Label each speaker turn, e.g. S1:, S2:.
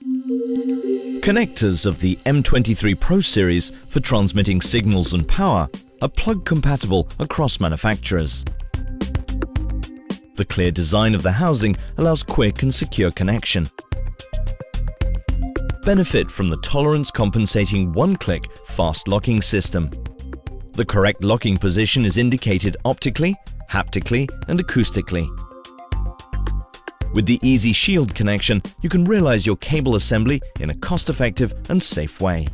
S1: Connectors of the M23 Pro series for transmitting signals and power are plug-compatible across manufacturers. The clear design of the housing allows quick and secure connection. Benefit from the tolerance-compensating ONECLICK fast locking system. The correct locking position is indicated optically, haptically and acoustically. With the Easy Shield connection, you can realize your cable assembly in a cost-effective and safe way.